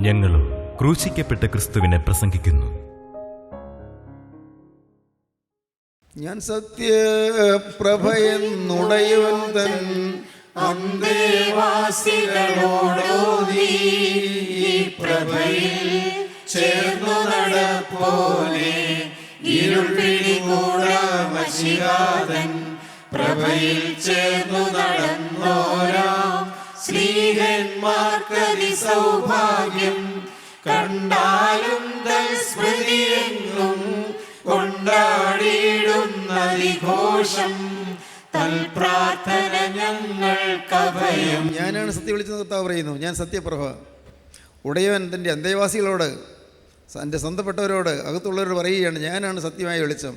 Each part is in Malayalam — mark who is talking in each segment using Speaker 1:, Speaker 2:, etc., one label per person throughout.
Speaker 1: ഞങ്ങളും ക്രൂശിക്കപ്പെട്ട ക്രിസ്തുവിനെ പ്രസംഗിക്കുന്നു.
Speaker 2: ഞാൻ സത്യപ്രഭയെന്നുടയവൻ തൻ
Speaker 3: അന്തേവാസികളോടോതി ഈ പ്രഭയിൽ ചേർന്നു നടപ്പോലെ ഇരുൾ പിടികൂടാമശിഹാതൻ പ്രഭയിൽ ചേർന്നു നടന്നോരാം സ്ലീഹന്മാർക്കതി സൗഭാഗ്യം കണ്ടാലും തൽസ്മൃതിയെങ്ങും കൊണ്ടാടിയിടുന്നതിഘോഷം തൽപ്രാർത്ഥന ഞങ്ങൾക്കഭയം.
Speaker 2: ഞാനാണ് സത്യം വിളിച്ചു കർത്താവ് പറയുന്നു. ഞാൻ സത്യപ്രഭ. ഉടയവൻ തൻ്റെ അന്തേവാസികളോട്, എൻ്റെ സ്വന്തപ്പെട്ടവരോട്, അകത്തുള്ളവരോട് പറയുകയാണ്, ഞാനാണ് സത്യമായ വെളിച്ചം.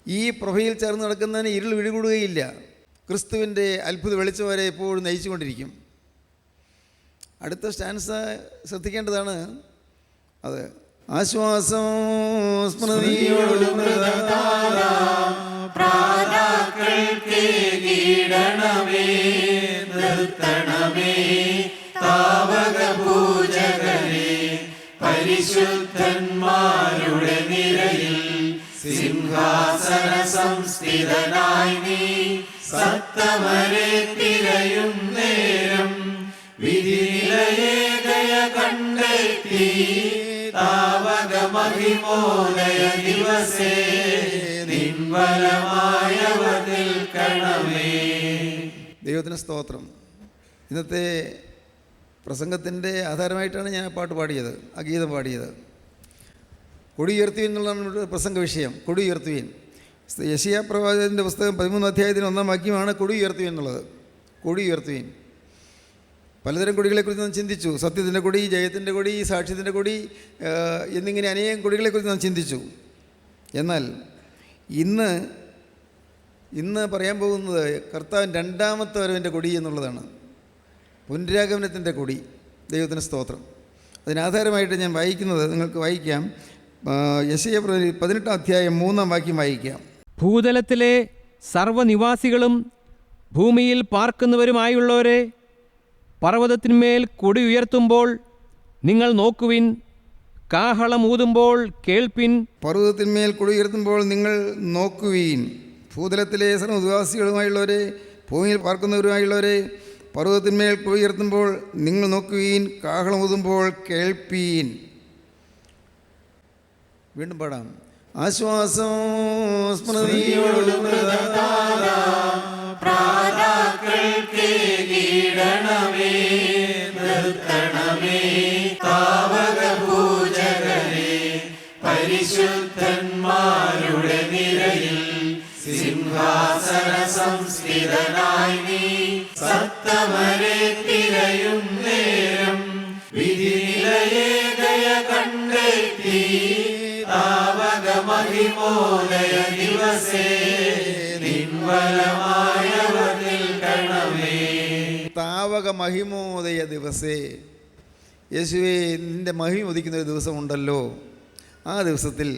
Speaker 2: ഈ പ്രഭയിൽ ചേർന്ന് നടക്കുന്നതിന് ഇരുൾ പിടികൂടുകയില്ല. ക്രിസ്തുവിൻ്റെ അത്ഭുത വെളിച്ചം വരെ എപ്പോഴും നയിച്ചുകൊണ്ടിരിക്കും. അടുത്ത സ്റ്റാൻസ ശ്രദ്ധിക്കേണ്ടതാണ്. അത് ആശ്വാസം സ്മൃതിയോടും
Speaker 3: പരിശുദ്ധന്മാരുടെ നിരയിൽ സിംഹാസന സംസ്ഥിതനായി നീ സത്തമരെ തിരയും നേരം വിധിനിലയേകയ കണ്ടെത്തി താവക മഹിമോദയ ദിവസേ നിൻവലമായവർ നിൽക്കണമേ.
Speaker 2: ദൈവത്തിന് സ്തോത്രം. ഇന്നത്തെ പ്രസംഗത്തിൻ്റെ ആധാരമായിട്ടാണ് ഞാൻ ആ പാട്ട് പാടിയത്, ആ ഗീതം പാടിയത്. കൊടിയുയർത്തുവിൻ എന്നുള്ളതാണ് പ്രസംഗ വിഷയം. കൊടിയുയർത്തുവിൻ. യെശയ്യാ പ്രവാചകൻ്റെ പുസ്തകം 13 അധ്യായത്തിന് 1-ാം വാക്യമാണ് കൊടിയുയർത്തുവിൻ എന്നുള്ളത്. കൊടിയുയർത്തുവിൻ. പലതരം കൊടികളെക്കുറിച്ച് നാം ചിന്തിച്ചു. സത്യത്തിൻ്റെ കൊടി, ജയത്തിൻ്റെ കൊടി, സാക്ഷ്യത്തിൻ്റെ കൊടി എന്നിങ്ങനെ അനേകം കൊടികളെക്കുറിച്ച് നാം ചിന്തിച്ചു. എന്നാൽ ഇന്ന് പറയാൻ പോകുന്നത് കർത്താവിൻ രണ്ടാമത്തെ വരവിൻ്റെ കൊടി എന്നുള്ളതാണ്. പുനരാഗമനത്തിൻ്റെ കൊടി. ദൈവത്തിന് സ്തോത്രം. അതിനാധാരമായിട്ട് ഞാൻ വായിക്കുന്നത് നിങ്ങൾക്ക് വായിക്കാം. യെശയ്യാ 18-ാം അധ്യായം 3-ാം വാക്യം വായിക്കാം.
Speaker 4: ഭൂതലത്തിലെ സർവ്വനിവാസികളും ഭൂമിയിൽ പാർക്കുന്നവരുമായുള്ളവരെ, പർവ്വതത്തിന്മേൽ കൊടി ഉയർത്തുമ്പോൾ നിങ്ങൾ നോക്കുവിൻ, കാഹളമൂതുമ്പോൾ കേൾപ്പിൻ.
Speaker 2: പർവ്വതത്തിന്മേൽ കൊടി ഉയർത്തുമ്പോൾ നിങ്ങൾ നോക്കുവീൻ. ഭൂതലത്തിലെ സർവ്വനിവാസികളുമായുള്ളവരെ, ഭൂമിയിൽ പാർക്കുന്നവരുമായുള്ളവരെ, പർവ്വതത്തിന്മേൽ കൊടി ഉയർത്തുമ്പോൾ നിങ്ങൾ നോക്കുവീൻ, കാഹളമൂതുമ്പോൾ കേൾപ്പീൻ. വീണ്ടും പാടാം. ആശ്വാസം സ്മൃതിയോടും
Speaker 3: പരിശുദ്ധന്മാരുടെ നിരയിൽ സിംഹാസന സംസ്ഥിതനായി നീ സത്തമരെ തിരയും നേരം വിധിനിലയേകയ കണ്ടെത്തി താവക മഹിമോദയ ദിവസേ നിൻവലമായവർ നിൽക്കണമേ.
Speaker 2: താവക മഹിമോദയ ദിവസേ. യേശുവേ, നിൻ്റെ മഹിമ ഉദിക്കുന്ന ഒരു ദിവസമുണ്ടല്ലോ. ആ ദിവസത്തിൽ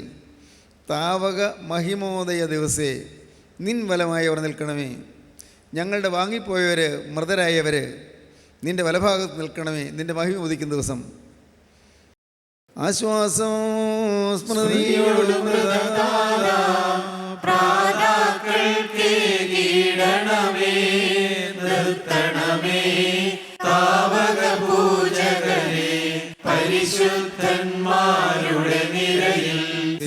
Speaker 2: താവക മഹിമോദയ ദിവസേ നിൻ വലമായവർ നിൽക്കണമേ. ഞങ്ങളുടെ വാങ്ങിപ്പോയവർ, മൃതരായവർ നിൻ്റെ വലഭാഗത്ത് നിൽക്കണമേ. നിൻ്റെ മഹിമ ഉദിക്കുന്ന ദിവസം. ആശ്വാസം സ്മൃതിയോടും
Speaker 3: പരിശുദ്ധന്മാരുടെ നിരയിൽ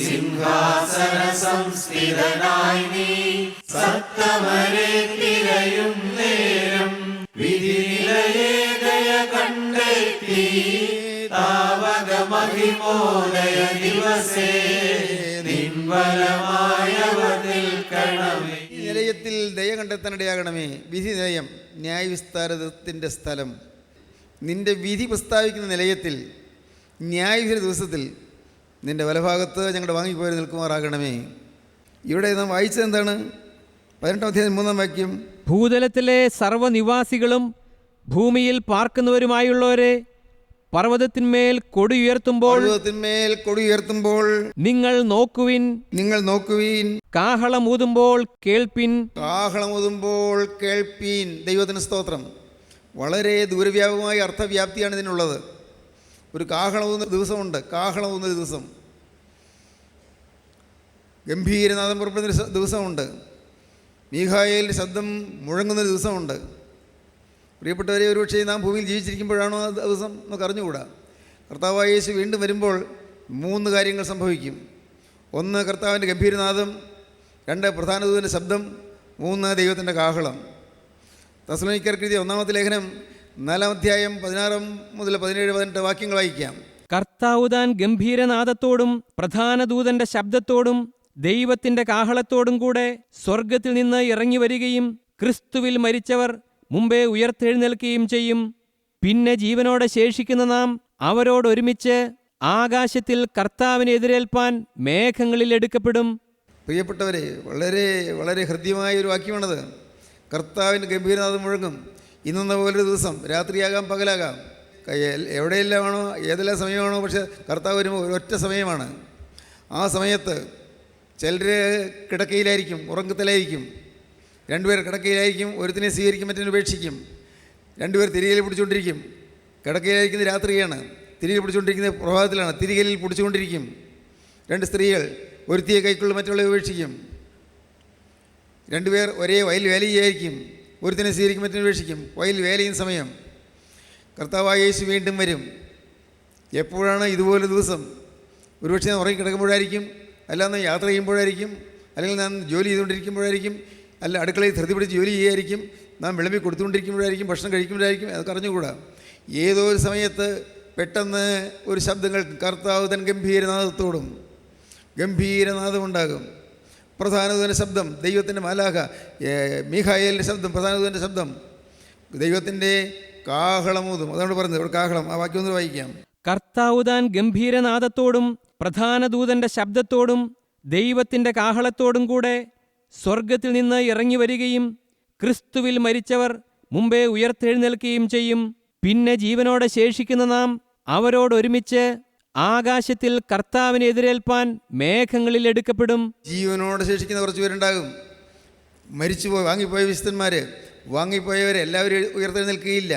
Speaker 3: സിംഹാസന സംസ്ഥിതനായി നീ സത്തമരെ തിരയും നേരം വിധിനിലയേകയ കണ്ടെത്തി താവക മഹിമോദയ ദിവസേ നിൻവലമായവർ നിൽക്കണമേ.
Speaker 2: ഈ നിലയത്തിൽ ദയ കണ്ടെത്താനിടയാകണമേ. വിധി നിലയം, ന്യായവിസ്താരത്തിൻ്റെ സ്ഥലം. നിൻ്റെ വിധി പ്രസ്താവിക്കുന്ന നിലയത്തിൽ, ന്യായവിധി ദിവസത്തിൽ നിൻ്റെ വലഭാഗത്ത് ഞങ്ങളുടെ വാങ്ങിപ്പോയവർ നിൽക്കുമാറാകണമേ. ഇവിടെ നാം വായിച്ചത് എന്താണ്? 18-ാം അധ്യായം 3-ാം വാക്യം.
Speaker 4: ഭൂതലത്തിലെ സർവ്വനിവാസികളും ഭൂമിയിൽ പാർക്കുന്നവരുമായുള്ളവരെ, പർവ്വതത്തിന്മേൽ കൊടി ഉയർത്തുമ്പോൾ നിങ്ങൾ നോക്കുവിൻ, കാഹളമൂതുമ്പോൾ കേൾപ്പിൻ.
Speaker 2: ദൈവത്തിന് സ്തോത്രം. വളരെ ദൂരവ്യാപകമായ അർത്ഥവ്യാപ്തിയാണ് ഇതിനുള്ളത്. ഒരു കാഹളവുന്ന ദിവസമുണ്ട്. കാഹളവുന്ന ദിവസം, ഗംഭീരനാദം പുറപ്പെടുന്ന ദിവസമുണ്ട്. മീഖായേലിൻ്റെ ശബ്ദം മുഴങ്ങുന്ന ദിവസമുണ്ട്. പ്രിയപ്പെട്ടവരെ, ഒരുപക്ഷേ നാം ഭൂമിയിൽ ജീവിച്ചിരിക്കുമ്പോഴാണോ ആ ദിവസം നമുക്ക് അറിഞ്ഞുകൂടാ. കർത്താവായ യേശു വീണ്ടും വരുമ്പോൾ 3 കാര്യങ്ങൾ സംഭവിക്കും. 1, കർത്താവിൻ്റെ ഗംഭീരനാദം. 2, പ്രധാന ദൂതൻ്റെ ശബ്ദം. 3, ദൈവത്തിൻ്റെ കാഹളം. തെസ്സലോനിക്കർക്ക് എഴുതിയ 1-ാമത്തെ ലേഖനം 4-ാം അധ്യായം 16 മുതൽ 17, 18 വാക്യങ്ങൾ വായിക്കാം.
Speaker 4: കർത്താവ് താൻ ഗംഭീരനാദത്തോടും പ്രധാന ദൂതന്റെ ശബ്ദത്തോടും ദൈവത്തിന്റെ കാഹളത്തോടും കൂടെ സ്വർഗത്തിൽ നിന്ന് ഇറങ്ങി വരികയും ക്രിസ്തുവിൽ മരിച്ചവർ മുമ്പേ ഉയർത്തെഴുന്നേൽക്കുകയും ചെയ്യും. പിന്നെ ജീവനോടെ ശേഷിക്കുന്ന നാം അവരോടൊരുമിച്ച് ആകാശത്തിൽ കർത്താവിനെ എതിരേൽപ്പാൻ മേഘങ്ങളിൽ എടുക്കപ്പെടും.
Speaker 2: പ്രിയപ്പെട്ടവരെ, വളരെ വളരെ ഹൃദ്യമായ ഒരു വാക്യമാണത്. കർത്താവിൻ്റെ ഗംഭീരനാദം മുഴങ്ങും. ഇന്നെന്ന പോലൊരു ദിവസം, രാത്രിയാകാം പകലാകാം, എവിടെയെല്ലാമാണോ ഏതെല്ലാം സമയമാണോ, പക്ഷെ കർത്താവ് വരുമ്പോൾ ഒരൊറ്റ സമയമാണ്. ആ സമയത്ത് ചിലർ കിടക്കയിലായിരിക്കും, ഉറക്കത്തിലായിരിക്കും. 2 പേർ കിടക്കയിലായിരിക്കും, ഒരുത്തിനെ സ്വീകരിക്കും, മറ്റൊന്ന് ഉപേക്ഷിക്കും. 2 പേർ തിരികലിൽ പിടിച്ചുകൊണ്ടിരിക്കും. കിടക്കയിലായിരിക്കുന്നത് രാത്രിയാണ്, തിരികെ പിടിച്ചുകൊണ്ടിരിക്കുന്നത് പ്രഭാതത്തിലാണ്. തിരികലിൽ പിടിച്ചുകൊണ്ടിരിക്കും. 2 സ്ത്രീകൾ, ഒരുത്തിയെ കൈക്കൊള്ളും, മറ്റുള്ളവരെ ഉപേക്ഷിക്കും. 2 പേർ ഒരേ വയൽ വേലയായിരിക്കും, ഒരുത്തിനെ സ്വീകരിക്കും, മറ്റൊന്ന് ഉപേക്ഷിക്കും. വയൽ വേലയും സമയം. കർത്താവായ യേശു വീണ്ടും വരും. എപ്പോഴാണ് ഇതുപോലെ ദിവസം? ഒരുപക്ഷെ ഞാൻ ഉറങ്ങിക്കിടക്കുമ്പോഴായിരിക്കും, അല്ലാന്ന് യാത്ര ചെയ്യുമ്പോഴായിരിക്കും, അല്ലെങ്കിൽ നാം ജോലി ചെയ്തുകൊണ്ടിരിക്കുമ്പോഴായിരിക്കും, അല്ല അടുക്കളയിൽ ധൃതി പിടിച്ച് ജോലി ചെയ്യുമായിരിക്കും, നാം വിളമ്പി കൊടുത്തുകൊണ്ടിരിക്കുമ്പോഴായിരിക്കും, ഭക്ഷണം കഴിക്കുമ്പോഴായിരിക്കും, അതൊക്കെ അറിഞ്ഞുകൂടാ. ഏതോ ഒരു സമയത്ത് പെട്ടെന്ന് ഒരു ശബ്ദങ്ങൾ, കർത്താവ് തൻ ഗംഭീരനാദത്തോടും, ഗംഭീരനാദമുണ്ടാകും. പ്രധാനദൂതൻ്റെ ശബ്ദം, ദൈവത്തിൻ്റെ മാലാഖ മീഖായേലിൻ്റെ ശബ്ദം, പ്രധാനദൂതൻ്റെ ശബ്ദം, ദൈവത്തിൻ്റെ കാഹളമൂതും. അതുകൊണ്ട് പറഞ്ഞത് ഇവിടെ കാഹളം. ആ വാക്യം ഒന്ന് വായിക്കാം.
Speaker 4: കർത്താവ് താൻ ഗംഭീരനാദത്തോടും പ്രധാന ദൂതന്റെ ശബ്ദത്തോടും ദൈവത്തിന്റെ കാഹളത്തോടും കൂടെ സ്വർഗത്തിൽ നിന്ന് ഇറങ്ങി വരികയും ക്രിസ്തുവിൽ മരിച്ചവർ മുമ്പേ ഉയർത്തെഴുന്നേൽക്കുകയും ചെയ്യും. പിന്നെ ജീവനോടെ ശേഷിക്കുന്ന നാം അവരോടൊരുമിച്ച് ആകാശത്തിൽ കർത്താവിനെ എതിരേൽപ്പാൻ മേഘങ്ങളിൽ എടുക്കപ്പെടും.
Speaker 2: ജീവനോടെ ശേഷിക്കുന്ന കുറച്ച് പേരുണ്ടാകും. മരിച്ചുപോയി വാങ്ങിപ്പോയ വിശുദ്ധന്മാർ, വാങ്ങിപ്പോയവരെ എല്ലാവരും ഉയർത്തെഴുന്നേൽക്കുകയില്ല.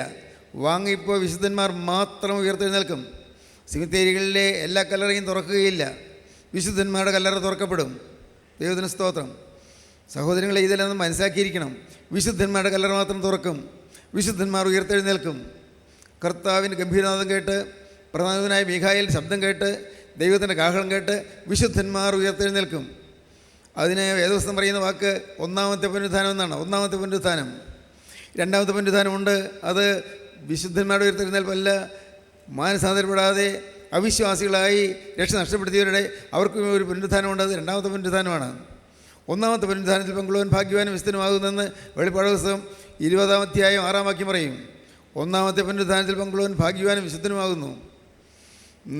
Speaker 2: വാങ്ങിപ്പോയ വിശുദ്ധന്മാർ മാത്രം ഉയർത്തെഴുന്നേൽക്കും. സിമിത്തേരികളിലെ എല്ലാ കല്ലറയും തുറക്കുകയില്ല. വിശുദ്ധന്മാരുടെ കല്ലറ തുറക്കപ്പെടും. ദൈവത്തിന് സ്തോത്രം. സഹോദരങ്ങളെ, ഇതെല്ലാം മനസ്സിലാക്കിയിരിക്കണം. വിശുദ്ധന്മാരുടെ കല്ലറ മാത്രം തുറക്കും. വിശുദ്ധന്മാർ ഉയർത്തെഴുന്നേൽക്കും. കർത്താവിൻ്റെ ഗംഭീരനാദം കേട്ട്, പ്രധാനനായ മീഖായേലിൻ്റെ ശബ്ദം കേട്ട്, ദൈവത്തിൻ്റെ കാഹളം കേട്ട് വിശുദ്ധന്മാർ ഉയർത്തെഴുന്നേൽക്കും. അതിന് വേദപുസ്തകം പറയുന്ന വാക്ക് 1-ാമത്തെ പുനരുത്ഥാനം എന്നാണ്. 1-ാമത്തെ പുനരുത്ഥാനം. 2-ാമത്തെ പുനരുത്ഥാനമുണ്ട്. അത് വിശുദ്ധന്മാരുടെ ഉയർത്തെഴുന്നേൽപ്പല്ല. മാനസാന്തരപ്പെടാതെ അവിശ്വാസികളായി രക്ഷ നഷ്ടപ്പെടുത്തിയവരുടെ അവർക്ക് ഒരു പുനരുത്ഥാനമുണ്ട്. അത് 2-ാമത്തെ പുനരുത്ഥാനമാണ്. 1-ാമത്തെ പുനരുത്ഥാനത്തിൽ പങ്കുള്ളവൻ ഭാഗ്യവാനും വിശുദ്ധനുമാകുന്നെന്ന് വെളിപ്പാട് പുസ്തകം 20-ാം അധ്യായം 6-ാം വാക്യം പറയും. 1-ാമത്തെ പുനരുത്ഥാനത്തിൽ പങ്കുള്ളവൻ ഭാഗ്യവാനും വിശുദ്ധനുമാകുന്നു.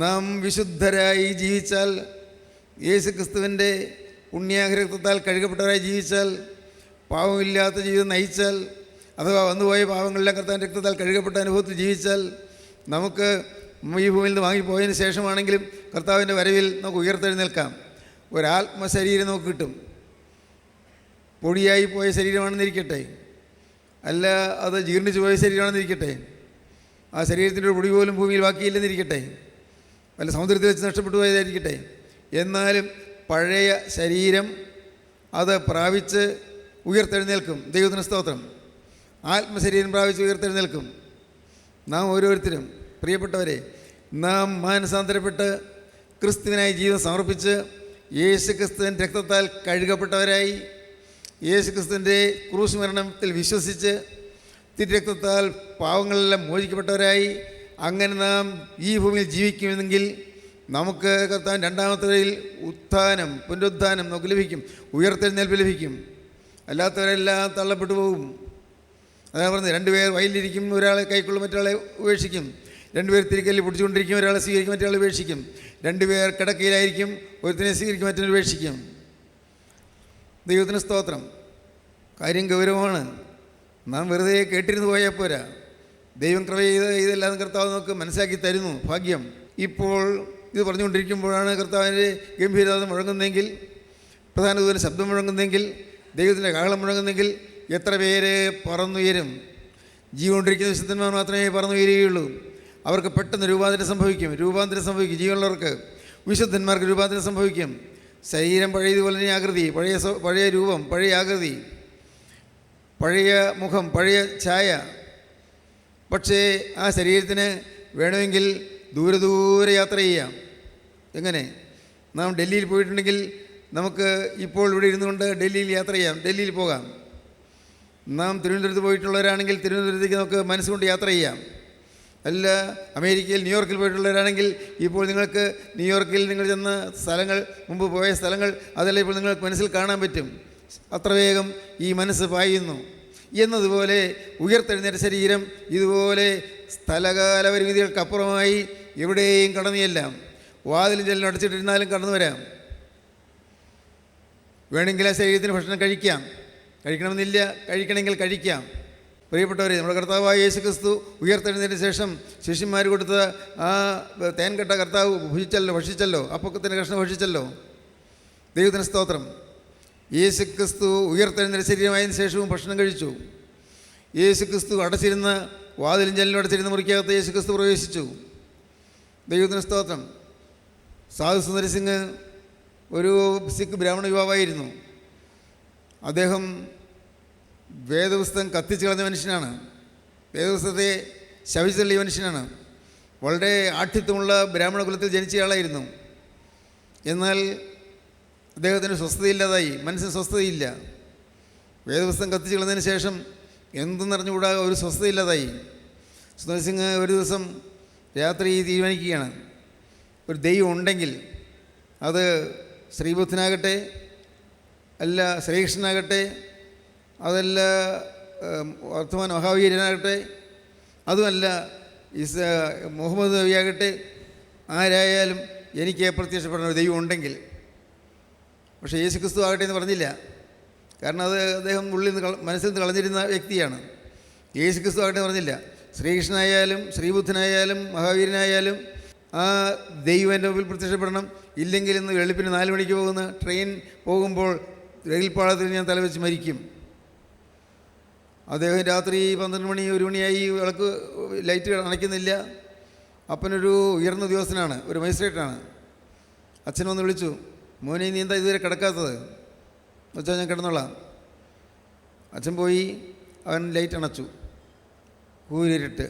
Speaker 2: നാം വിശുദ്ധരായി ജീവിച്ചാൽ, യേശുക്രിസ്തുവിൻ്റെ പുണ്യാഗ്രഹത്താൽ കഴുകപ്പെട്ടവരായി ജീവിച്ചാൽ, പാവമില്ലാത്ത ജീവിതം നയിച്ചാൽ, അഥവാ വന്നുപോയ പാവങ്ങളെല്ലാം കർത്താവിൻ്റെ രക്തത്താൽ കഴുകപ്പെട്ട അനുഭവത്തിൽ ജീവിച്ചാൽ, നമുക്ക് ഈ ഭൂമിയിൽ നിന്ന് വാങ്ങിപ്പോയതിന് ശേഷമാണെങ്കിലും കർത്താവിൻ്റെ വരവിൽ നമുക്ക് ഉയർത്തെഴുന്നേൽക്കാം. ഒരാത്മശരീരം നമുക്ക് കിട്ടും. പൊടിയായി പോയ ശരീരമാണെന്നിരിക്കട്ടെ, അല്ല അത് ജീർണിച്ചു പോയ ശരീരമാണെന്നിരിക്കട്ടെ, ആ ശരീരത്തിൻ്റെ ഒരു പൊടി പോലും ഭൂമിയിൽ ബാക്കിയില്ലെന്നിരിക്കട്ടെ, വല്ല സമുദ്രത്തിൽ വെച്ച് നഷ്ടപ്പെട്ടു പോയതായിരിക്കട്ടെ, എന്നാലും പഴയ ശരീരം അത് പ്രാപിച്ച് ഉയർത്തെഴുന്നേൽക്കും. ദൈവത്തിന് സ്തോത്രം. ആത്മശരീരം പ്രാപിച്ച് ഉയർത്തെഴുന്നേൽക്കും. നാം ഓരോരുത്തരും, പ്രിയപ്പെട്ടവരെ, നാം മാനസാന്തരപ്പെട്ട് ക്രിസ്തുവിനായി ജീവിതം സമർപ്പിച്ച് യേശുക്രിസ്തുവിൻ്റെ രക്തത്താൽ കഴുകപ്പെട്ടവരായി, യേശുക്രിസ്തുവിൻ്റെ ക്രൂശ് മരണത്തിൽ വിശ്വസിച്ച് തിരുരക്തത്താൽ പാവങ്ങളെല്ലാം മോചിക്കപ്പെട്ടവരായി അങ്ങനെ നാം ഈ ഭൂമിയിൽ ജീവിക്കുമെങ്കിൽ നമുക്ക് കർത്താവിൻ്റെ 2-ാമത്തെ വരയിൽ ഉത്ഥാനം, പുനരുത്ഥാനം നമുക്ക് ലഭിക്കും. ഉയർത്തെഴുന്നേൽപ്പ് ലഭിക്കും. അല്ലാത്തവരെല്ലാം തള്ളപ്പെട്ടു പോകും. അതാ പറഞ്ഞത്, 2 പേർ വയലിലിരിക്കും, ഒരാളെ കൈക്കൊള്ളും, മറ്റൊരാളെ ഉപേക്ഷിക്കും. 2 പേർ തിരിക്കല്ലിൽ പിടിച്ചുകൊണ്ടിരിക്കും, ഒരാളെ സ്വീകരിക്കും, മറ്റൊരാളെ ഉപേക്ഷിക്കും. 2 പേർ കിടക്കയിലായിരിക്കും, ഒരുത്തിനെ സ്വീകരിക്കും, മറ്റൊരു ഉപേക്ഷിക്കും. ദൈവത്തിന് സ്തോത്രം. കാര്യം ഗൗരവമാണ്. നാം വെറുതെ കേട്ടിരുന്ന് പോയാൽ പോരാ. ദൈവം കൃപ ചെയ്ത് ഇതെല്ലാം കർത്താവ് നമുക്ക് മനസ്സിലാക്കി തരുന്നു. ഭാഗ്യം. ഇപ്പോൾ ഇത് പറഞ്ഞുകൊണ്ടിരിക്കുമ്പോഴാണ് കർത്താവിൻ്റെ ഗംഭീരത മുഴങ്ങുന്നതെങ്കിൽ, പ്രധാന ദൂതൻ്റെ ശബ്ദം മുഴങ്ങുന്നെങ്കിൽ, ദൈവത്തിൻ്റെ കാഹളം മുഴങ്ങുന്നെങ്കിൽ എത്ര പേര് പറന്നുയരും? ജീവൻ കൊണ്ടിരിക്കുന്ന വിശുദ്ധന്മാർ മാത്രമേ പറന്നുയരുകയുള്ളൂ. അവർക്ക് പെട്ടെന്ന് രൂപാന്തരം സംഭവിക്കും. ജീവനുള്ളവർക്ക്, വിശുദ്ധന്മാർക്ക് രൂപാന്തരം സംഭവിക്കും. ശരീരം പഴയതുപോലെ തന്നെ ആകൃതി, പഴയ രൂപം, പഴയ ആകൃതി, പഴയ മുഖം, പഴയ ഛായ. പക്ഷേ ആ ശരീരത്തിന് വേണമെങ്കിൽ ദൂരെ യാത്ര ചെയ്യാം. എങ്ങനെ? നാം ഡൽഹിയിൽ പോയിട്ടുണ്ടെങ്കിൽ നമുക്ക് ഇപ്പോൾ ഇവിടെ ഇരുന്നുകൊണ്ട് ഡൽഹിയിൽ യാത്ര ചെയ്യാം, ഡൽഹിയിൽ പോകാം. നാം തിരുവനന്തപുരത്ത് പോയിട്ടുള്ളവരാണെങ്കിൽ തിരുവനന്തപുരത്തേക്ക് നമുക്ക് മനസ്സുകൊണ്ട് യാത്ര ചെയ്യാം. അല്ല, അമേരിക്കയിൽ ന്യൂയോർക്കിൽ പോയിട്ടുള്ളവരാണെങ്കിൽ ഇപ്പോൾ നിങ്ങൾക്ക് ന്യൂയോർക്കിൽ നിങ്ങൾ ചെന്ന സ്ഥലങ്ങൾ, മുമ്പ് പോയ സ്ഥലങ്ങൾ, അതെല്ലാം ഇപ്പോൾ നിങ്ങൾക്ക് മനസ്സിൽ കാണാൻ പറ്റും. അത്ര വേഗം ഈ മനസ്സ് പായുന്നു. എന്നതുപോലെ ഉയർത്തെഴുന്നേറ്റ ശരീരം ഇതുപോലെ സ്ഥലകാല പരിമിതികൾക്കപ്പുറമായി എവിടെയും കടന്നുചെല്ലാം. വാതിലും ജനലും അടച്ചിട്ടിരുന്നാലും കടന്നു വരാം. വേണമെങ്കിൽ ആ ശരീരത്തിന് ഭക്ഷണം കഴിക്കണമെന്നില്ല, കഴിക്കണമെങ്കിൽ കഴിക്കാം. പ്രിയപ്പെട്ടവരെ, നമ്മുടെ കർത്താവായ യേശുക്രിസ്തു ഉയർത്തെഴുന്നതിന് ശേഷം ശിഷ്യന്മാർ കൊടുത്ത ആ തേൻകട്ട കർത്താവ് ഭക്ഷിച്ചല്ലോ, അപ്പൊക്കത്തിൻ്റെ കഷ്ണം ഭക്ഷിച്ചല്ലോ. ദൈവത്തിന് സ്തോത്രം. യേശുക്രിസ്തു ഉയർത്തെഴുന്നേറ്റ ശരീരമായതിനു ശേഷവും ഭക്ഷണം കഴിച്ചു. യേശുക്രിസ്തു അടച്ചിരുന്ന വാതിലും ജനലും അടച്ചിരുന്ന മുറിക്കകത്ത് യേശുക്രിസ്തു പ്രവേശിച്ചു. ദൈവത്തിന് സ്തോത്രം. സാധു സുന്ദർ സിംഗ് ഒരു സിഖ് ബ്രാഹ്മണ യുവാവായിരുന്നു. അദ്ദേഹം വേദപുസ്തകം കത്തിച്ചു കളഞ്ഞ മനുഷ്യനാണ്. വേദപുസ്തകത്തെ ശവിച്ചുതള്ളിയ മനുഷ്യനാണ്. വളരെ ആഠ്യത്വമുള്ള ബ്രാഹ്മണ കുലത്തിൽ ജനിച്ചയാളായിരുന്നു. എന്നാൽ അദ്ദേഹത്തിന് സ്വസ്ഥതയില്ലാതായി, മനസ്സിന് സ്വസ്ഥതയില്ല. വേദപുസ്തകം കത്തിച്ചു കളഞ്ഞതിന് ശേഷം എന്തെന്നറിഞ്ഞുകൂടാ ഒരു സ്വസ്ഥതയില്ലാതായി. സുന്ദർ സിംഗ് ഒരു ദിവസം രാത്രി തീരുമാനിക്കുകയാണ്, ഒരു ദൈവം ഉണ്ടെങ്കിൽ അത് ശ്രീബുദ്ധനാകട്ടെ, അല്ല ശ്രീകൃഷ്ണനാകട്ടെ, അതല്ല വർത്തമാന മഹാവീരനാകട്ടെ, അതുമല്ല മുഹമ്മദ് നബിയാകട്ടെ, ആരായാലും എനിക്ക് പ്രത്യക്ഷപ്പെടുന്ന ഒരു ദൈവം ഉണ്ടെങ്കിൽ. പക്ഷേ യേശുക്രിസ്തു ആകട്ടെ എന്ന് പറഞ്ഞില്ല. കാരണം അത് അദ്ദേഹം ഉള്ളിൽ നിന്ന് മനസ്സിൽ നിന്ന് കളഞ്ഞിരുന്ന വ്യക്തിയാണ്. യേശുക്രിസ്തു ആകട്ടെ എന്ന് പറഞ്ഞില്ല. ശ്രീകൃഷ്ണനായാലും ശ്രീബുദ്ധനായാലും മഹാവീരനായാലും ആ ദൈവം എൻ്റെ മുമ്പിൽ പ്രത്യക്ഷപ്പെടണം. ഇല്ലെങ്കിൽ ഇന്ന് വെളുപ്പിന് 4 മണിക്ക് പോകുന്ന ട്രെയിൻ പോകുമ്പോൾ റെയിൽപ്പാളത്തിൽ ഞാൻ തലവെച്ച് മരിക്കും. അദ്ദേഹം രാത്രി 12 മണി 1 മണിയായി ലൈറ്റ് അണയ്ക്കുന്നില്ല. അപ്പനൊരു ഉയർന്ന ഉദ്യോഗസ്ഥനാണ്, ഒരു മജിസ്ട്രേറ്റാണ്. അച്ഛനൊന്ന് വിളിച്ചു, മോനെ നീ എന്താ ഇതുവരെ കിടക്കാത്തത്? വെച്ചാൽ ഞാൻ കിടന്നോളാം. അച്ഛൻ പോയി, അവൻ ലൈറ്റ് അണച്ചു, കൂരിട്ട്.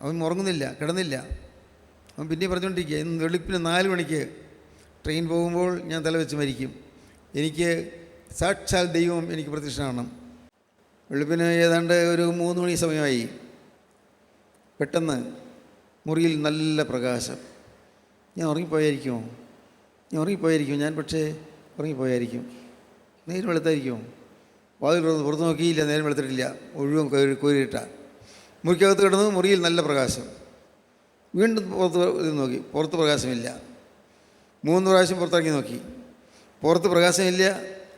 Speaker 2: അവൻ ഉറങ്ങുന്നില്ല, കിടന്നില്ല. അവൻ പിന്നെ പറഞ്ഞുകൊണ്ടിരിക്കുക, ഇന്ന് വെളുപ്പിന് 4 മണിക്ക് ട്രെയിൻ പോകുമ്പോൾ ഞാൻ തലവെച്ച് മരിക്കും. എനിക്ക് സാക്ഷാൽ ദൈവം എനിക്ക് പ്രത്യക്ഷനാകണം. വെളുപ്പിന് ഏതാണ്ട് ഒരു 3 മണി സമയമായി. പെട്ടെന്ന് മുറിയിൽ നല്ല പ്രകാശം. ഞാൻ ഉറങ്ങിപ്പോയായിരിക്കുമോ? ഞാൻ പക്ഷേ ഉറങ്ങിപ്പോയായിരിക്കും. നേരം വെളുത്തായിരിക്കുമോ? വാതിൽ പുറത്ത് നോക്കിയില്ല, നേരം വെളുത്തിട്ടില്ല, മുഴുവൻ കോരിയിട്ട. മുറിക്കകത്ത് കിടന്നു. മുറിയിൽ നല്ല പ്രകാശം. വീണ്ടും പുറത്ത് നോക്കി, പുറത്ത് പ്രകാശമില്ല. 3 പ്രാവശ്യം പുറത്തിറങ്ങി നോക്കി, പുറത്ത് പ്രകാശമില്ല,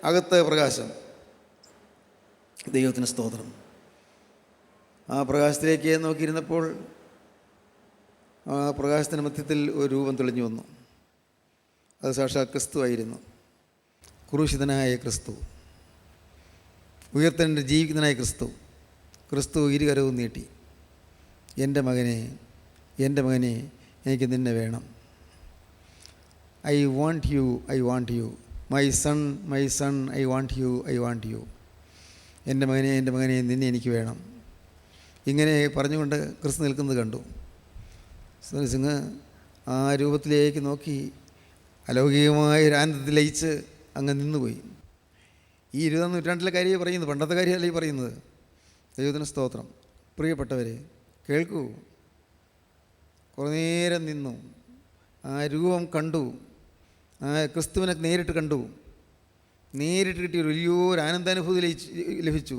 Speaker 2: അകത്ത് പ്രകാശം. ദൈവത്തിന് സ്തോത്രം. ആ പ്രകാശത്തിലേക്ക് നോക്കിയിരുന്നപ്പോൾ ആ പ്രകാശത്തിൻ്റെ മധ്യത്തിൽ ഒരു രൂപം തെളിഞ്ഞു വന്നു. അത് സാക്ഷാൽ ക്രിസ്തു ആയിരുന്നു. ക്രൂശിതനായ ക്രിസ്തു, ഉയർത്തെഴുന്നേറ്റ് ജീവിക്കുന്നതായ ക്രിസ്തു ഇരുകരവും നീട്ടി, എൻ്റെ മകനെ എനിക്ക് നിന്നെ വേണം. I want you my son I want you. എൻ്റെ മകനെ നിന്നെ എനിക്ക് വേണം. ഇങ്ങനെ പറഞ്ഞുകൊണ്ട് ക്രിസ്തു നിൽക്കുന്നത് കണ്ടു. സുന്ദർ സിംഗ് ആ രൂപത്തിലേക്ക് നോക്കി അലൗകികമായ ഒരു ആനന്ദത്തിൽ ലയിച്ച് അങ്ങ് നിന്നുപോയി. ഈ 20-ാം നൂറ്റാണ്ടിലെ കാര്യമേ പറയുന്നത്, പണ്ടത്തെ കാര്യമല്ല ഈ പറയുന്നത്. ദൈവത്തിന് സ്തോത്രം. പ്രിയപ്പെട്ടവരെ, കേൾക്കൂ. കുറേ നേരം നിന്നു, ആ രൂപം കണ്ടു, ആ ക്രിസ്തുവിനെ നേരിട്ട് കണ്ടു. നേരിട്ട് കിട്ടിയ വലിയൊരു ആനന്ദാനുഭൂതി ലഭിച്ചു.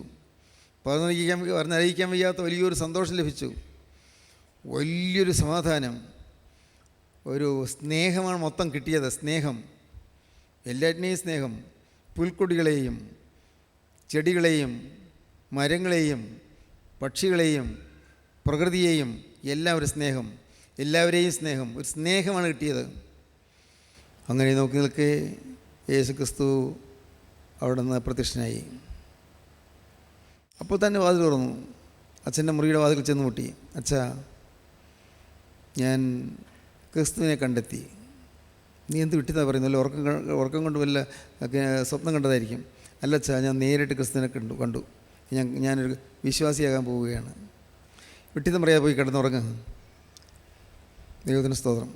Speaker 2: പറഞ്ഞറിയിക്കാൻ വയ്യാത്ത വലിയൊരു സന്തോഷം ലഭിച്ചു. വലിയൊരു സമാധാനം, ഒരു സ്നേഹമാണ് മൊത്തം കിട്ടിയത്. സ്നേഹം, എല്ലാറ്റിനെയും സ്നേഹം. പുൽക്കൊടികളെയും ചെടികളെയും മരങ്ങളെയും പക്ഷികളെയും പ്രകൃതിയെയും എല്ലാം ഒരു സ്നേഹം, എല്ലാവരെയും സ്നേഹം, ഒരു സ്നേഹമാണ് കിട്ടിയത്. അങ്ങനെ നോക്കി നിൽക്കെ യേശുക്രിസ്തു അവിടെ നിന്ന് പ്രത്യക്ഷനായി. അപ്പോൾ തന്നെ വാതിൽ തുറന്നു. അച്ഛൻ്റെ മുറിയുടെ വാതിൽ ചെന്ന് മുട്ടി. അച്ഛാ, ഞാൻ ക്രിസ്തുവിനെ കണ്ടെത്തി. നീ എന്ത് വിട്ടിതാ പറയുന്നത്? വല്ല ഉറക്കം കൊണ്ട് വല്ല സ്വപ്നം കണ്ടതായിരിക്കും. അല്ല അച്ഛാ, ഞാൻ നേരിട്ട് ക്രിസ്തുവിനെ കണ്ടു. ഞാനൊരു വിശ്വാസിയാകാൻ പോവുകയാണ്. വിട്ടിതം പറയാതെ പോയി കിടന്നുറങ്ങുക. ദൈവത്തിന് സ്തോത്രം.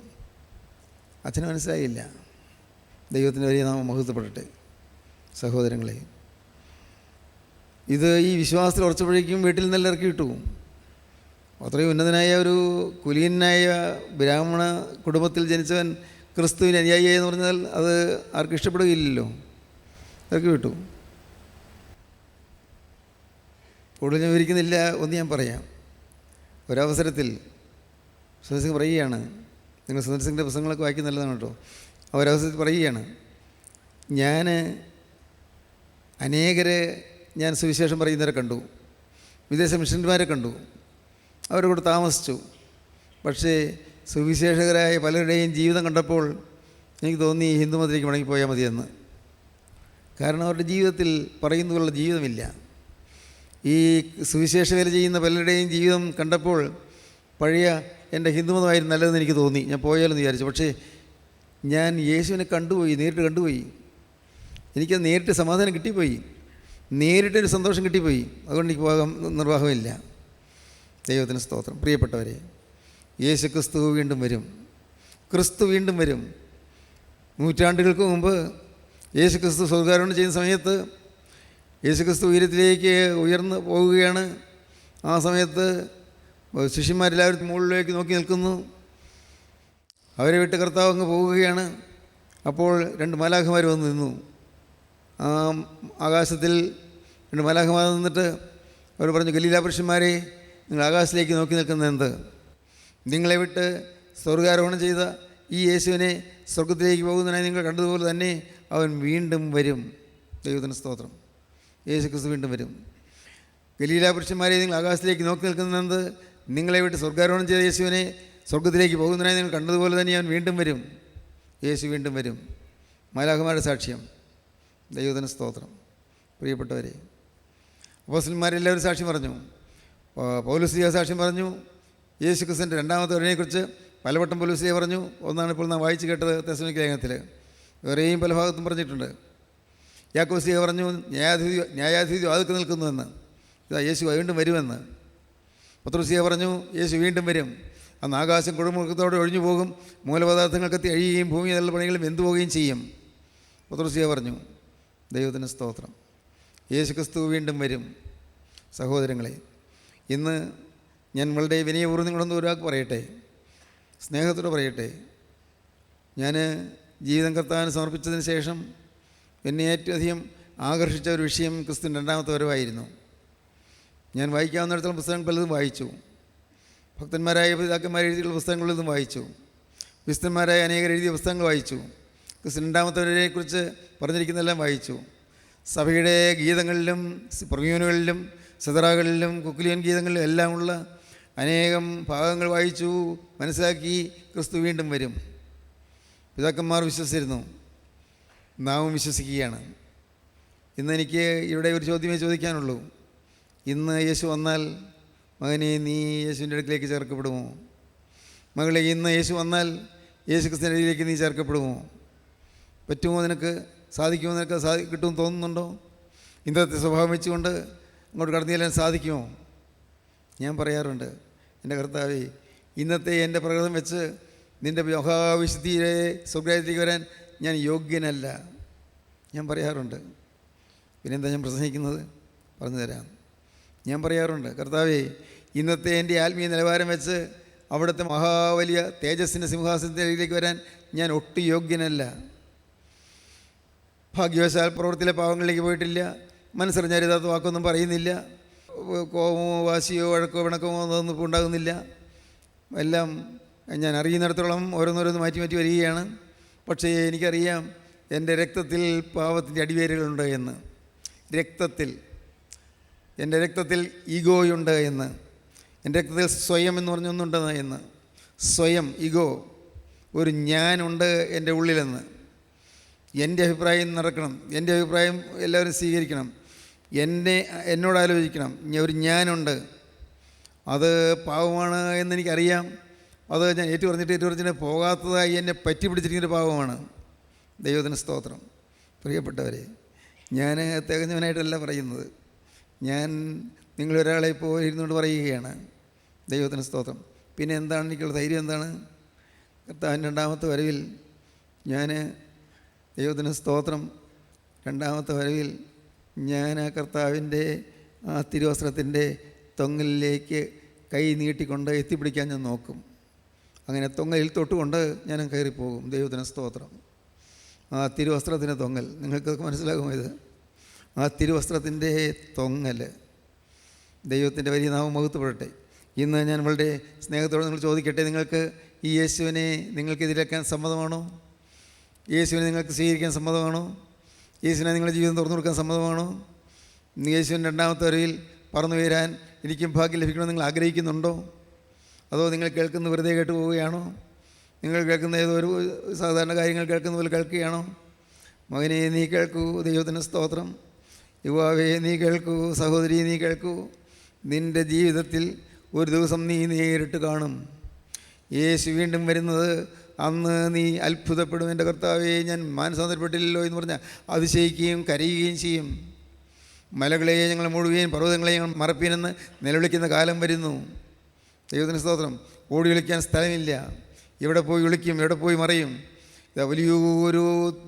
Speaker 2: അച്ഛന് മനസ്സിലായില്ല. ദൈവത്തിൻ്റെ വലിയ നാമം മഹത്വപ്പെടട്ടെ. സഹോദരങ്ങളെ, ഇത് ഈ വിശ്വാസത്തിൽ ഉറച്ചപ്പോഴേക്കും വീട്ടിൽ നിന്നെല്ലാം ഇറക്കി വിട്ടു. അത്രയും ഉന്നതനായ ഒരു കുലീനായ ബ്രാഹ്മണ കുടുംബത്തിൽ ജനിച്ചവൻ ക്രിസ്തുവിന് അനുയായി എന്ന് പറഞ്ഞാൽ അത് ആർക്കും ഇഷ്ടപ്പെടുകയില്ലല്ലോ. ഇറക്കി വിട്ടു. കൂടുതൽ ഞാൻ വിവരിക്കുന്നില്ല. ഒന്ന് ഞാൻ പറയാം. ഒരവസരത്തിൽ സുന്ദർ സിംഗ് പറയുകയാണ്, നിങ്ങൾ സുന്ദർ സിംഗിൻ്റെ പുസ്തകങ്ങളൊക്കെ വായിക്കുന്ന നല്ലതാണ് കേട്ടോ. ആ ഒരവസരത്തിൽ പറയുകയാണ്, ഞാൻ സുവിശേഷം പറയുന്നവരെ കണ്ടു, വിദേശ മിഷന്മാരെ കണ്ടു, അവരെ കൂടെ താമസിച്ചു. പക്ഷേ സുവിശേഷകരായ പലരുടെയും ജീവിതം കണ്ടപ്പോൾ എനിക്ക് തോന്നി ഹിന്ദുമതത്തിലേക്ക് മടങ്ങിപ്പോയാൽ മതിയെന്ന്. കാരണം അവരുടെ ജീവിതത്തിൽ പറയുന്നതുള്ള ജീവിതമില്ല. ഈ സുവിശേഷ വേല ചെയ്യുന്ന പലരുടെയും ജീവിതം കണ്ടപ്പോൾ പഴയ എൻ്റെ ഹിന്ദുമതമായിരുന്നു നല്ലതെന്ന് എനിക്ക് തോന്നി. ഞാൻ പോയാലെന്ന് വിചാരിച്ചു. പക്ഷേ ഞാൻ യേശുവിനെ നേരിട്ട് കണ്ടുപോയി. എനിക്കത് നേരിട്ട് സമാധാനം കിട്ടിപ്പോയി, നേരിട്ടൊരു സന്തോഷം കിട്ടിപ്പോയി. അതുകൊണ്ട് എനിക്ക് പോകാൻ നിർവാഹമില്ല. ദൈവത്തിന് സ്തോത്രം. പ്രിയപ്പെട്ടവരെ, യേശു ക്രിസ്തു വീണ്ടും വരും. ക്രിസ്തു വീണ്ടും വരും. നൂറ്റാണ്ടുകൾക്ക് മുമ്പ് യേശു ക്രിസ്തു സ്വർഗ്ഗാരോഹണം ചെയ്യുന്ന സമയത്ത് യേശു ക്രിസ്തു ഉയരത്തിലേക്ക് ഉയർന്നു പോവുകയാണ്. ആ സമയത്ത് ശിഷ്യന്മാരെല്ലാവരും മുകളിലേക്ക് നോക്കി നിൽക്കുന്നു. അവരെ വിട്ട് കർത്താവ് അങ്ങ് പോവുകയാണ്. അപ്പോൾ 2 മാലാഖമാർ വന്ന് നിന്നു. ആ ആകാശത്തിൽ 2 മാലാഖമാർ നിന്നിട്ട് അവർ പറഞ്ഞു, ഗലീലാ പുരുഷന്മാരെ, നിങ്ങൾ ആകാശത്തിലേക്ക് നോക്കി നിൽക്കുന്നത് എന്ത്? നിങ്ങളെ വിട്ട് സ്വർഗ്ഗാരോഹണം ചെയ്ത ഈ യേശുവിനെ സ്വർഗത്തിലേക്ക് പോകുന്നതിനായി നിങ്ങൾ കണ്ടതുപോലെ തന്നെ അവൻ വീണ്ടും വരും. ദൈവത്തിന് സ്തോത്രം. യേശു ക്രിസ്തു വീണ്ടും വരും. ഗലീലാ പുരുഷന്മാരെ, നിങ്ങൾ ആകാശത്തിലേക്ക് നോക്കി നിൽക്കുന്നത്, നിങ്ങളെ വിട്ട് സ്വർഗ്ഗാരോഹണം ചെയ്ത യേശുവിനെ സ്വർഗത്തിലേക്ക് പോകുന്നതിനായി നിങ്ങൾ കണ്ടതുപോലെ തന്നെ അവൻ വീണ്ടും വരും. യേശു വീണ്ടും വരും. മാലാഖമാരുടെ സാക്ഷ്യം. ദൈവത്തിന് സ്തോത്രം. പ്രിയപ്പെട്ടവരെ, അപ്പോസ്തലന്മാരെല്ലാവരും സാക്ഷ്യം പറഞ്ഞു. പൗലോസ് സാക്ഷ്യം പറഞ്ഞു. യേശു ക്രിസ്തുവിൻ്റെ രണ്ടാമത്തെ വരവിനെക്കുറിച്ച് പലവട്ടം പൗലോസ് പറഞ്ഞു. ഒന്നാണ് ഇപ്പോൾ നാം വായിച്ച് കേട്ടത് തെസ്സലോനിക്ക ലേഖനത്തിൽ. വേറെയും പല ഭാഗത്തും പറഞ്ഞിട്ടുണ്ട്. യാക്കോബ് പറഞ്ഞു, ന്യായാധിപതി വാതിൽക്കൽ നിൽക്കുന്നുവെന്ന്. ഇതാ യേശു വീണ്ടും വരുമെന്ന്. പത്രോസ് പറഞ്ഞു, യേശു വീണ്ടും വരും. അന്ന് ആകാശം കൊടുമുഖത്തോടെ ഒഴിഞ്ഞു പോകും, മൂലപദാർത്ഥങ്ങൾ കത്തി അഴിയുകയും ഭൂമി നല്ല പണികളും വെന്തു പോവുകയും ചെയ്യും. പത്രോസ് പറഞ്ഞു. ദൈവത്തിന് സ്തോത്രം. യേശു ക്രിസ്തു വീണ്ടും വരും. സഹോദരങ്ങളെ, ഇന്ന് ഞാൻ വളരെ വിനയപൂർവ്വം നിങ്ങളൊന്ന് ഒരാൾക്ക് പറയട്ടെ, സ്നേഹത്തോടെ പറയട്ടെ. ഞാൻ ജീവിതം കർത്താവിന് സമർപ്പിച്ചതിന് ശേഷം എന്നെ ഏറ്റവും അധികം ആകർഷിച്ച ഒരു വിഷയം ക്രിസ്തുവിൻ്റെ രണ്ടാമത്തെ വരവായിരുന്നു. ഞാൻ വായിക്കാവുന്നിടത്തോളം പുസ്തകങ്ങൾ പലതും വായിച്ചു. ഭക്തന്മാരായ പിതാക്കന്മാർ എഴുതിയുള്ള പുസ്തകങ്ങളിലും വായിച്ചു. വിശുദ്ധന്മാരായ അനേകർ എഴുതിയ പുസ്തകങ്ങൾ വായിച്ചു. ക്രിസ്തു രണ്ടാമത്തെ വരവിനെക്കുറിച്ച് പറഞ്ഞിരിക്കുന്നതെല്ലാം വായിച്ചു. സഭയുടെ ഗീതങ്ങളിലും പ്രമ്യൂനുകളിലും സിതറകളിലും കുക്കുലിയൻ ഗീതങ്ങളിലും എല്ലാം ഉള്ള അനേകം ഭാഗങ്ങൾ വായിച്ചു, മനസ്സിലാക്കി. ക്രിസ്തു വീണ്ടും വരും. പിതാക്കന്മാർ വിശ്വസിച്ചിരുന്നു, നാമും വിശ്വസിക്കുകയാണ്. ഇന്നെനിക്ക് ഇവിടെ ഒരു ചോദ്യമേ ചോദിക്കാനുള്ളൂ. ഇന്ന് യേശു വന്നാൽ, മകനെ, നീ യേശുവിൻ്റെ അടുക്കിലേക്ക് ചേർക്കപ്പെടുമോ? മകളെ, ഇന്ന് യേശു വന്നാൽ യേശു ക്രിസ്തുവിൻ്റെ അടിയിലേക്ക് നീ ചേർക്കപ്പെടുമോ? പറ്റുമോ? നിനക്ക് സാധിക്കുമോ? നിനക്ക് കിട്ടുമെന്ന് തോന്നുന്നുണ്ടോ? ഇന്നത്തെ സ്വഭാവം വെച്ചുകൊണ്ട് അങ്ങോട്ട് കടന്നു ചെല്ലാൻ സാധിക്കുമോ? ഞാൻ പറയാറുണ്ട്, എൻ്റെ കർത്താവേ, ഇന്നത്തെ എൻ്റെ പ്രകൃതം വെച്ച് നിൻ്റെ മഹാവിശുദ്ധിയിലെ സ്വർഗ്ഗത്തിലേക്ക് വരാൻ ഞാൻ യോഗ്യനല്ല. ഞാൻ പറയാറുണ്ട്. പിന്നെന്താ ഞാൻ പ്രസംഗിക്കുന്നത്? പറഞ്ഞു തരാം. ഞാൻ പറയാറുണ്ട്, കർത്താവേ, ഇന്നത്തെ എൻ്റെ ആത്മീയ നിലവാരം വെച്ച് അവിടുത്തെ മഹാവലിയ തേജസ്സിൻ്റെ സിംഹാസനത്തിലേക്ക് വരാൻ ഞാൻ ഒട്ടും യോഗ്യനല്ല. ഭാഗ്യവശാൽ പ്രവൃത്തിയിലെ പാവങ്ങളിലേക്ക് പോയിട്ടില്ല. മനസ്സറിഞ്ഞ യഥാർത്ഥ വാക്കൊന്നും പറയുന്നില്ല. കോപമോ വാശിയോ വഴക്കോ പിണക്കമോ ഒന്നും ഇപ്പോൾ ഉണ്ടാകുന്നില്ല. എല്ലാം ഞാൻ അറിയുന്നിടത്തോളം ഓരോന്നോരോന്ന് മാറ്റി മാറ്റി വരികയാണ്. പക്ഷേ എനിക്കറിയാം എൻ്റെ രക്തത്തിൽ പാവത്തിൻ്റെ അടിവേരുകളുണ്ട് എന്ന്. എൻ്റെ രക്തത്തിൽ ഈഗോയുണ്ട് എന്ന്. എൻ്റെ രക്തത്തിൽ സ്വയം എന്ന് പറഞ്ഞൊന്നുണ്ടെന്ന് എന്ന്. സ്വയം, ഈഗോ, ഒരു ഞാനുണ്ട് എൻ്റെ ഉള്ളിലെന്ന്. എൻ്റെ അഭിപ്രായം നടക്കണം, എൻ്റെ അഭിപ്രായം എല്ലാവരും സ്വീകരിക്കണം, എന്നോട് ആലോചിക്കണം. ഒരു ഞാനുണ്ട്, അത് പാവമാണ് എന്നെനിക്കറിയാം. അത് ഞാൻ ഏറ്റുപറഞ്ഞിട്ട് പോകാത്തതായി എന്നെ പറ്റി പിടിച്ചിരിക്കുന്ന പാവമാണ്. ദൈവത്തിന് സ്തോത്രം. പ്രിയപ്പെട്ടവരെ, ഞാൻ തികഞ്ഞവനായിട്ടല്ല പറയുന്നത്. ഞാൻ നിങ്ങളൊരാളെ ഇപ്പോൾ ഇരുന്നുകൊണ്ട് പറയുകയാണ്. ദൈവത്തിന് സ്തോത്രം. പിന്നെ എന്താണ് എനിക്കുള്ള ധൈര്യം? എന്താണ്? കർത്താവിൻ്റെ രണ്ടാമത്തെ വരവിൽ ഞാൻ, ദൈവത്തിന് സ്തോത്രം, രണ്ടാമത്തെ വരവിൽ ഞാൻ ആ കർത്താവിൻ്റെ ആ തിരുവസ്ത്രത്തിൻ്റെ തൊങ്ങലിലേക്ക് കൈ നീട്ടിക്കൊണ്ട് എത്തിപ്പിടിക്കാൻ ഞാൻ നോക്കും. അങ്ങനെ തൊങ്ങലിൽ തൊട്ടുകൊണ്ട് ഞാൻ കയറിപ്പോകും. ദൈവത്തിന് സ്തോത്രം. ആ തിരുവസ്ത്രത്തിൻ്റെ തൊങ്ങൽ, നിങ്ങൾക്കൊക്കെ മനസ്സിലാകുമോ ഇത്? ആ തിരുവസ്ത്രത്തിൻ്റെ തൊങ്ങൽ, ദൈവത്തിൻ്റെ വലിയ നാമം മഹത്വപ്പെടട്ടെ. ഇന്ന് ഞാൻ വളരെ സ്നേഹത്തോടെ നിങ്ങൾ ചോദിക്കട്ടെ, നിങ്ങൾക്ക് ഈ യേശുവിനെ നിങ്ങൾക്ക് എതിരേക്കാൻ സമ്മതമാണോ? യേശുവിനെ നിങ്ങൾക്ക് സ്വീകരിക്കാൻ സമ്മതമാണോ? യേശുവിനെ നിങ്ങളുടെ ജീവിതം തുറന്നു കൊടുക്കാൻ സമ്മതമാണോ? യേശുവിൻ്റെ രണ്ടാമത്തെ വരവിൽ പറന്നു വരാൻ എനിക്കും ഭാഗ്യം ലഭിക്കണമെന്ന് നിങ്ങൾ ആഗ്രഹിക്കുന്നുണ്ടോ? അതോ നിങ്ങൾ കേൾക്കുന്ന വെറുതെ കേട്ട് പോവുകയാണോ? നിങ്ങൾ കേൾക്കുന്ന ഏതോ ഒരു സാധാരണ കാര്യങ്ങൾ കേൾക്കുന്ന പോലെ കേൾക്കുകയാണോ? മകനെ നീ കേൾക്കൂ. ദൈവത്തിന് സ്തോത്രം. യുവാവേ നീ കേൾക്കൂ. സഹോദരി നീ കേൾക്കൂ. നിൻ്റെ ജീവിതത്തിൽ ഒരു ദിവസം നീ നേരിട്ട് കാണും യേശു വീണ്ടും വരുന്നത്. അന്ന് നീ അത്ഭുതപ്പെടും. എൻ്റെ കർത്താവേ, ഞാൻ മാനസാന്തരപ്പെട്ടില്ലല്ലോ എന്ന് പറഞ്ഞാൽ അതിശയിക്കുകയും കരയുകയും ചെയ്യും. മലകളെ ഞങ്ങൾ മൂടുകയും പർവ്വതങ്ങളെ ഞങ്ങൾ മറപ്പീനെന്ന് നിലവിളിക്കുന്ന കാലം വരുന്നു. ദൈവത്തിന് സ്തോത്രം. ഓടി വിളിക്കാൻ സ്ഥലമില്ല. എവിടെ പോയി വിളിക്കും? എവിടെ പോയി മറയും? ഇതാ വലിയൊരു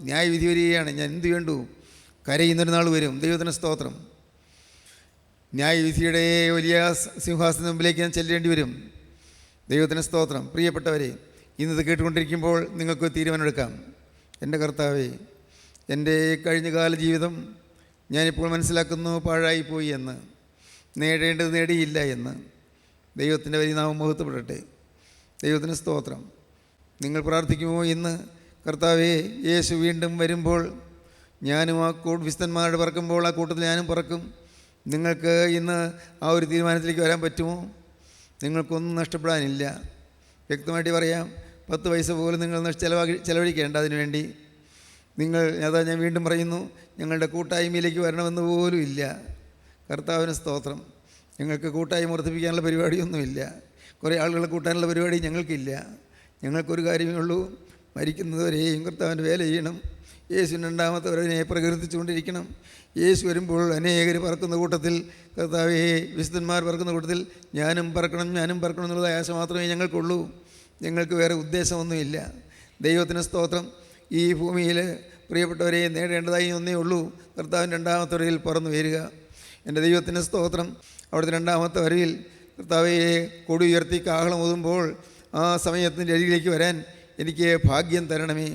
Speaker 2: ന്യായവിധി വരികയാണ്. ഞാൻ എന്ത് വേണ്ടു? കരയുന്നൊരു നാൾ വരും. ദൈവത്തിന് സ്തോത്രം. ന്യായവിധിയുടെ വലിയ സിംഹാസന മുമ്പിലേക്ക് ഞാൻ ചെല്ലേണ്ടി വരും. ദൈവത്തിന് സ്തോത്രം. പ്രിയപ്പെട്ടവരെ, ഇന്നത് കേട്ടുകൊണ്ടിരിക്കുമ്പോൾ നിങ്ങൾക്ക് തീരുമാനമെടുക്കാം. എൻ്റെ കർത്താവേ, എൻ്റെ കഴിഞ്ഞകാല ജീവിതം ഞാനിപ്പോൾ മനസ്സിലാക്കുന്നു പാഴായിപ്പോയി എന്ന്, നേടേണ്ടത് നേടിയില്ല എന്ന്. ദൈവത്തിൻ്റെ വലിയ നാമം മഹത്വപ്പെടട്ടെ. ദൈവത്തിന് സ്തോത്രം. നിങ്ങൾ പ്രാർത്ഥിക്കുമോ ഇന്ന്? കർത്താവേ, യേശു വീണ്ടും വരുമ്പോൾ ഞാനും ആ വിശുദ്ധന്മാരുടെ പറക്കുമ്പോൾ ആ കൂട്ടത്തിൽ ഞാനും പറക്കും. നിങ്ങൾക്ക് ഇന്ന് ആ ഒരു തീരുമാനത്തിലേക്ക് വരാൻ പറ്റുമോ? നിങ്ങൾക്കൊന്നും നഷ്ടപ്പെടാനില്ല. വ്യക്തമായിട്ട് പറയാം, 10 പൈസ പോലും നിങ്ങൾ ചിലവഴിക്കേണ്ട അതിനു വേണ്ടി. അതാ ഞാൻ വീണ്ടും പറയുന്നു, ഞങ്ങളുടെ കൂട്ടായ്മയിലേക്ക് വരണമെന്ന് പോലും ഇല്ല. കർത്താവിന് സ്തോത്രം. ഞങ്ങൾക്ക് കൂട്ടായ്മ വർദ്ധിപ്പിക്കാനുള്ള പരിപാടിയൊന്നുമില്ല. കുറേ ആളുകളെ കൂട്ടാനുള്ള പരിപാടി ഞങ്ങൾക്കില്ല. ഞങ്ങൾക്കൊരു കാര്യമേ ഉള്ളൂ, മരിക്കുന്നതുവരെയും കർത്താവിൻ്റെ വേല ചെയ്യണം. യേശുവിൻ്റെ രണ്ടാമത്തെ വരവിനെ പ്രകീർത്തിച്ചുകൊണ്ടിരിക്കണം. യേശു വരുമ്പോൾ അനേകർ പറക്കുന്ന കൂട്ടത്തിൽ, കർത്താവേ, വിശുദ്ധന്മാർ പറക്കുന്ന കൂട്ടത്തിൽ ഞാനും പറക്കണം എന്നുള്ള ആശ മാത്രമേ ഞങ്ങൾക്കുള്ളൂ. ഞങ്ങൾക്ക് വേറെ ഉദ്ദേശമൊന്നുമില്ല. ദൈവത്തിന് സ്തോത്രം. ഈ ഭൂമിയിൽ പ്രിയപ്പെട്ടവരെ നേടേണ്ടതായി ഒന്നേ ഉള്ളൂ, കർത്താവിൻ്റെ രണ്ടാമത്തെ വരവിൽ പറന്നു വരിക. എൻ്റെ ദൈവത്തിന് സ്തോത്രം. അവിടുത്തെ രണ്ടാമത്തെ വരവിൽ കർത്താവെ കൊടി ഉയർത്തി കാഹളം ഊതുമ്പോൾ ആ സമയത്തിൻ്റെ അരികിലേക്ക് വരാൻ എനിക്ക് ഭാഗ്യം തരണമേ.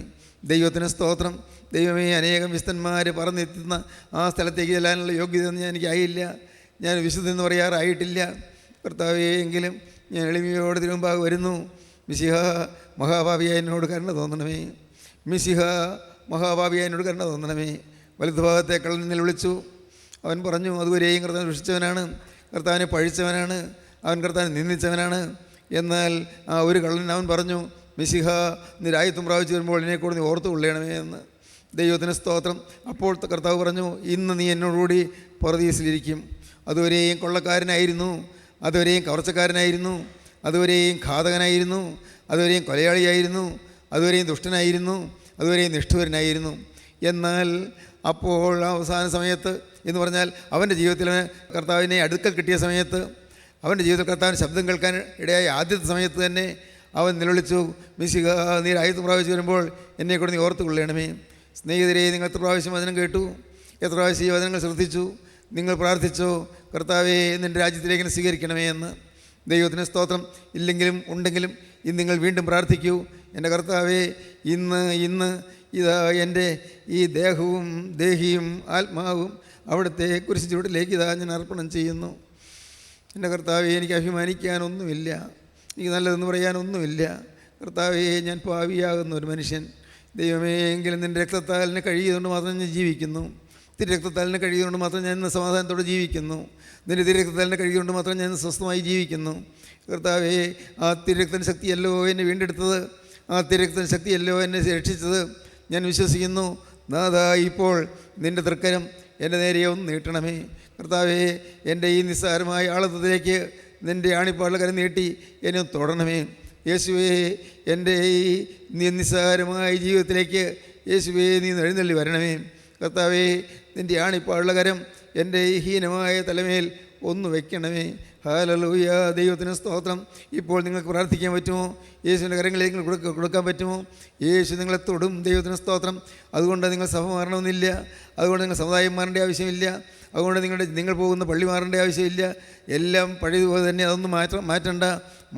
Speaker 2: ദൈവത്തിന് സ്തോത്രം. ദൈവമേ, അനേകം വിശുദ്ധന്മാർ പറന്നെത്തുന്ന ആ സ്ഥലത്തേക്ക് ചെല്ലാനുള്ള യോഗ്യതയൊന്നും എനിക്കായില്ല. ഞാൻ വിശുദ്ധെന്ന് പറയാറായിട്ടില്ല. കർത്താവേ, എങ്കിലും ഞാൻ എളിമയോട് തിരുമുമ്പാകെ വരുന്നു. മിശിഹ മഹാഭാവിയായ എന്നോട് കരുണ തോന്നണമേ. മിശിഹ മഹാഭാവിയായ എന്നോട് കരുണ തോന്നണമേ. വലതുഭാഗത്തെ കള്ളൻ നിലവിളിച്ചു. അവൻ പറഞ്ഞു, അതുവരെയും കർത്താൻ ദുഷിച്ചവനാണ്, കർത്താവിനെ പഴിച്ചവനാണ്, അവൻ കർത്താവിനെ നിന്ദിച്ചവനാണ്. എന്നാൽ ആ ഒരു കള്ളൻ അവൻ പറഞ്ഞു, മിശിഹ നീ രാജ്യത്വം പ്രാപിച്ചു വരുമ്പോൾ എന്നെക്കൂടെ നീ ഓർത്തു കൊള്ളണമേ എന്ന്. ദൈവത്തിന് സ്തോത്രം. അപ്പോൾ കർത്താവ് പറഞ്ഞു, ഇന്ന് നീ എന്നോടുകൂടി പറുദീസിലിരിക്കും. അതുവരെയും കൊള്ളക്കാരനായിരുന്നു, അതുവരെയും കവർച്ചക്കാരനായിരുന്നു, അതുവരെയും ഘാതകനായിരുന്നു, അതുവരെയും കൊലയാളിയായിരുന്നു, അതുവരെയും ദുഷ്ടനായിരുന്നു, അതുവരെയും നിഷ്ഠൂരനായിരുന്നു. എന്നാൽ അപ്പോൾ അവസാന സമയത്ത് എന്ന് പറഞ്ഞാൽ അവൻ്റെ ജീവിതത്തിൽ കർത്താവിനെ അടുക്കൽ കിട്ടിയ സമയത്ത്, അവൻ്റെ ജീവിതത്തിൽ കർത്താവിന് ശബ്ദം കേൾക്കാൻ ഇടയായ ആദ്യത്തെ സമയത്ത് തന്നെ അവൻ നിലവിളിച്ചു, മിശിഹ നീ രാജ്യത്ത് പ്രാവശ്യം വരുമ്പോൾ എന്നെക്കൂടെ നീ ഓർത്ത് കൊള്ളണമേ. സ്നേഹിതരെ, നിങ്ങൾ എത്ര പ്രാവശ്യം വചനം കേട്ടു? എത്ര പ്രാവശ്യം ഈ വചനങ്ങൾ ശ്രദ്ധിച്ചു? നിങ്ങൾ പ്രാർത്ഥിച്ചോ, കർത്താവെ നിൻ്റെ രാജ്യത്തിലേക്ക് എന്നെ സ്വീകരിക്കണമേ എന്ന്? ദൈവത്തിന് സ്തോത്രം. ഇല്ലെങ്കിലും ഉണ്ടെങ്കിലും ഇന്ന് നിങ്ങൾ വീണ്ടും പ്രാർത്ഥിക്കൂ. എൻ്റെ കർത്താവെ, ഇന്ന് ഇതാ എൻ്റെ ഈ ദേഹവും ദേഹിയും ആത്മാവും അവിടുത്തെ കുരിശ് ചുവട്ടിലേക്ക് ഇതാ ഞാൻ അർപ്പണം ചെയ്യുന്നു. എൻ്റെ കർത്താവെ, എനിക്ക് അഭിമാനിക്കാനൊന്നുമില്ല, എനിക്ക് നല്ലതെന്ന് പറയാനൊന്നുമില്ല. കർത്താവെ, ഞാൻ പാപിയാകുന്ന ഒരു മനുഷ്യൻ. ദൈവമേ, എങ്കിലും നിൻ്റെ രക്തത്താൽ എന്നെ കഴുകിയതുകൊണ്ട് മാത്രം ഞാൻ ജീവിക്കുന്നു. തിരക്തത്താൽ എന്നെ കഴുകിയതുകൊണ്ട് മാത്രം ഞാൻ ഇന്ന് സമാധാനത്തോടെ ജീവിക്കുന്നു. നിൻ്റെ തിരക്തത്താൽ എന്നെ കഴുകിയതുകൊണ്ട് മാത്രം ഞാൻ സ്വസ്ഥമായി ജീവിക്കുന്നു. കർത്താവേ, ആ തിരക്തൻ ശക്തിയല്ലോ എന്നെ വീണ്ടെടുത്തത്, ആ തിരക്തൻ ശക്തിയല്ലോ എന്നെ രക്ഷിച്ചത്. ഞാൻ വിശ്വസിക്കുന്നു. നാഥാ, ഇപ്പോൾ നിൻ്റെ തൃക്കരം എൻ്റെ നേരെ ഒന്ന് നീട്ടണമേ. കർത്താവേ, എൻ്റെ ഈ നിസ്സാരമായ ആളത്തിലേക്ക് നിൻ്റെ ആണിപ്പാടുള്ള കരം നീട്ടി എന്നെ തൊടണമേ. യേശുവേ എൻ്റെ ഈ നിസ്സാരമായ ജീവിതത്തിലേക്ക് യേശുവേ നീ എഴുന്നള്ളി വരണമേ. കർത്താവേ, നിൻ്റെ ആണിപ്പാടുള്ള കരം എൻ്റെ ഈ ഹീനമായ തലമേൽ ഒന്ന് വയ്ക്കണമേ. ഹല്ലേലൂയ. ദൈവത്തിന് സ്തോത്രം. ഇപ്പോൾ നിങ്ങൾക്ക് പ്രാർത്ഥിക്കാൻ പറ്റുമോ? യേശുവിൻ്റെ കരങ്ങളിലേക്ക് നിങ്ങൾ കൊടുക്കാൻ പറ്റുമോ? യേശു നിങ്ങളെ തൊടും. ദൈവത്തിന് സ്തോത്രം. അതുകൊണ്ട് നിങ്ങൾ സഭ മാറണമെന്നില്ല, അതുകൊണ്ട് നിങ്ങൾ സമുദായം മാറേണ്ട ആവശ്യമില്ല, അതുകൊണ്ട് നിങ്ങൾ പോകുന്ന പള്ളി മാറേണ്ട ആവശ്യമില്ല. എല്ലാം പഴയതുപോലെ തന്നെ, അതൊന്നും മാറ്റണ്ട.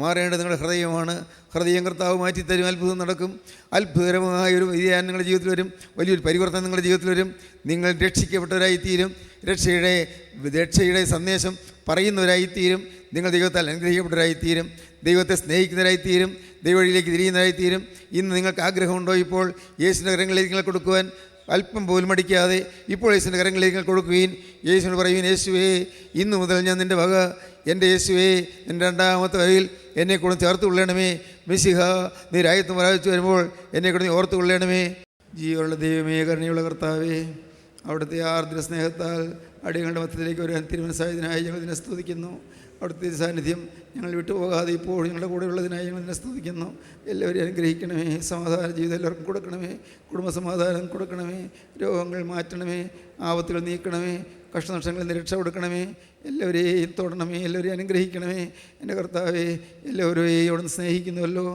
Speaker 2: മാറേണ്ടത് നിങ്ങളുടെ ഹൃദയമാണ്. ഹൃദയം കർത്താവ് മാറ്റിത്തരും. അത്ഭുതം നടക്കും. അത്ഭുതകരമായൊരു വ്യതിയാനം നിങ്ങളുടെ ജീവിതത്തിൽ വരും. വലിയൊരു പരിവർത്തനം നിങ്ങളുടെ ജീവിതത്തിൽ വരും. നിങ്ങൾ രക്ഷിക്കപ്പെട്ടവരായിത്തീരും. രക്ഷയുടെ സന്ദേശം പറയുന്നവരായിത്തീരും. നിങ്ങൾ ദൈവത്താൽ അനുഗ്രഹിക്കപ്പെട്ടവരായിത്തീരും. ദൈവത്തെ സ്നേഹിക്കുന്നവരായിത്തീരും. ദൈവവഴിയിലേക്ക് തിരിയുന്നവരായിത്തീരും. ഇന്ന് നിങ്ങൾക്ക് ആഗ്രഹമുണ്ടോ ഇപ്പോൾ യേശുവിൻ്റെ കരങ്ങളിലേക്ക് നിങ്ങൾ കൊടുക്കുവാൻ? അല്പം പോലും മടിക്കാതെ ഇപ്പോൾ യേശുവിൻ്റെ കരങ്ങളിലേക്ക് നിങ്ങൾ കൊടുക്കുകയും യേശുവിനോട് പറയുവീൻ, യേശുവേ, ഇന്നു മുതൽ ഞാൻ നിൻ്റെ വക. എൻ്റെ യേശുവേ, നിൻ്റെ രണ്ടാമത്തെ വരയിൽ എന്നെ കൂടെ ചേർത്ത് കൊള്ളണമേ. മിശിഹ, നീ രാജ്യത്ത് പ്രാപിച്ചു വരുമ്പോൾ എന്നെ കൂടെ നീ ഓർത്ത് കൊള്ളണമേ. ജീവനുള്ള ദൈവമേ, കരുണയുള്ള കർത്താവേ, അവിടുത്തെ ആർദ്ര സ്നേഹത്താൽ അടിയങ്ങളുടെ മധ്യത്തിലേക്ക് വരാൻ തിരുമനസ്സായതിനായി ഞങ്ങൾ ഇതിനെ സ്തുതിക്കുന്നു. അവിടുത്തെ സാന്നിധ്യം ഞങ്ങൾ വിട്ടുപോകാതെ ഇപ്പോൾ ഞങ്ങളുടെ കൂടെ ഉള്ളതിനായി ഞങ്ങൾ ഇതിനെ സ്തുതിക്കുന്നു. എല്ലാവരെയും അനുഗ്രഹിക്കണമേ. സമാധാന ജീവിതം എല്ലാവർക്കും കൊടുക്കണമേ. കുടുംബസമാധാനം കൊടുക്കണമേ. രോഗങ്ങൾ മാറ്റണമേ. ആപത്തുകൾ നീക്കണമേ. കഷ്ടനഷ്ടങ്ങളിൽ നിന്ന് രക്ഷ കൊടുക്കണമേ. എല്ലാവരെയും തൊടണമേ. എല്ലാവരെയും അനുഗ്രഹിക്കണമേ. എൻ്റെ കർത്താവേ, എല്ലാവരെയും അവിടുന്ന് സ്നേഹിക്കുന്നുവല്ലോ,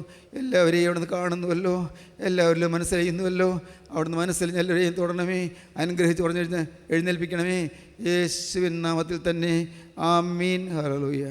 Speaker 2: എല്ലാവരെയും അവിടുന്ന് കാണുന്നുവല്ലോ, എല്ലാവരിലും മനസ്സിലാക്കുന്നുവല്ലോ. അവിടുന്ന് മനസ്സിൽ എല്ലാവരെയും തൊടണമേ. അനുഗ്രഹിച്ച് പറഞ്ഞ് എഴുന്നേൽപ്പിക്കണമേ. യേശുവിൻ നാമത്തിൽ തന്നെ. ആമീൻ. ഹല്ലേലൂയ.